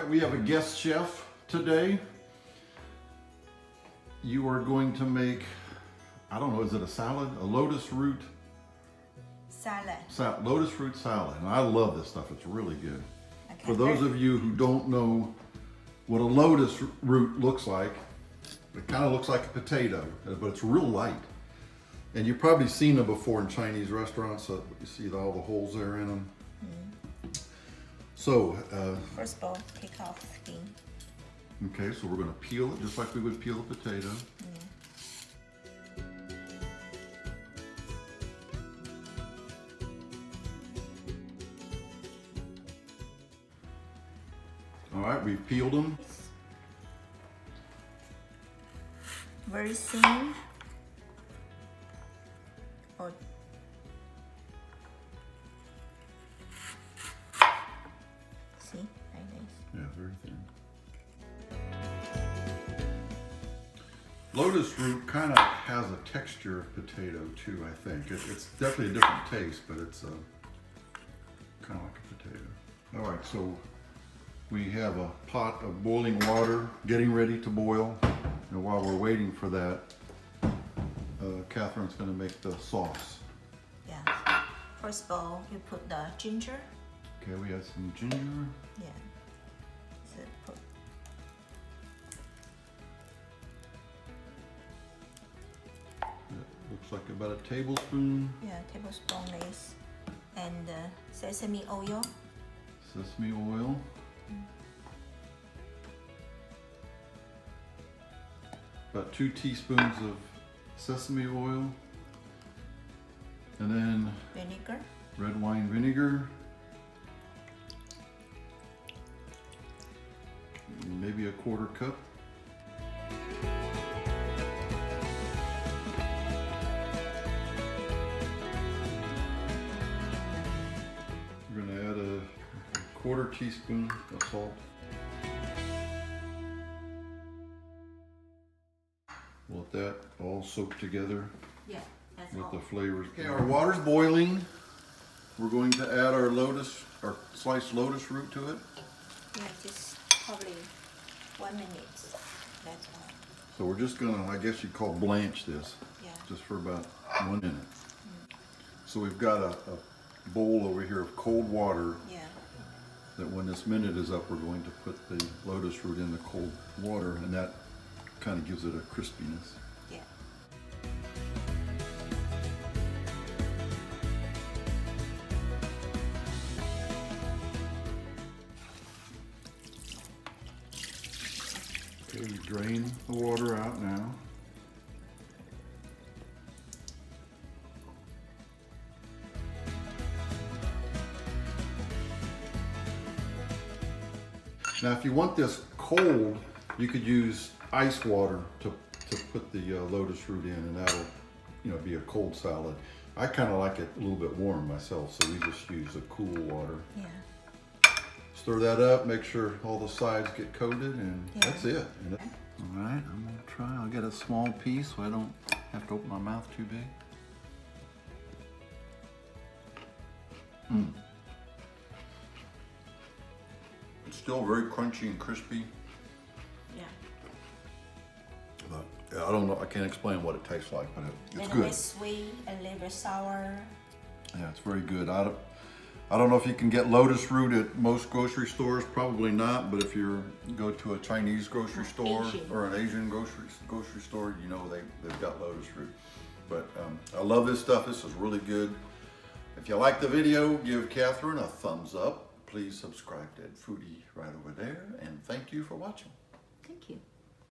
right, we have a guest chef today. You are going to make, I don't know, is it a salad? A lotus root salad. Lotus root salad. And I love this stuff. It's really good. Okay. For those of you who don't know what a lotus root looks like, it kind of looks like a potato, but it's real light. And you've probably seen them before in Chinese restaurants. So you see all the holes there in them. So, first of all, take off the skin. okay, so we're going to peel it just like we would peel a potato. All right, we've peeled them. Very thin. Or see, like this. Yeah, very thin. Lotus root kind of has a texture of potato too, I think. It's definitely a different taste, but it's kind of like a potato. All right, so we have a pot of boiling water getting ready to boil. And while we're waiting for that, Catherine's going to make the sauce. Yeah. First of all, you put the ginger. Okay, we have some ginger. Yeah. So put. That looks like about a tablespoon. Yeah, tablespoon this, and sesame oil. Sesame oil. About 2 teaspoons of sesame oil. And then Vinegar. red wine vinegar. Maybe a 1/4 cup. We're going to add a 1/4 teaspoon of salt. Let that all soak together Yeah, that's with all. the flavors. Okay, our water's boiling. We're going to add our sliced lotus root to it. Yeah, just probably 1 minute. That's all. So we're just gonna, I guess you'd call blanch this, Yeah. just for about 1 minute. So we've got a bowl over here of cold water Yeah. that when this minute is up, we're going to put the lotus root in the cold water, and that kind of gives it a crispiness. Yeah. Okay, we drain the water out now. Now, if you want this cold, you could use ice water to put the lotus root in, and that'll, be a cold salad. I kind of like it a little bit warm myself, so we just use the cool water. Yeah. Stir that up, make sure all the sides get coated, and that's it. All right, I'm gonna try. I'll get a small piece so I don't have to open my mouth too big. It's still very crunchy and crispy. Yeah. But I don't know, I can't explain what it tastes like, but it's A little good. bit sweet, a little bit sour. Yeah, it's very good. I don't know if you can get lotus root at most grocery stores, probably not, but if you go to a Chinese grocery store Asian. or an Asian grocery store, they've got lotus root. But I love this stuff. This is really good. If you like the video, give Catherine a thumbs up. Please subscribe to Foodie right over there, and thank you for watching.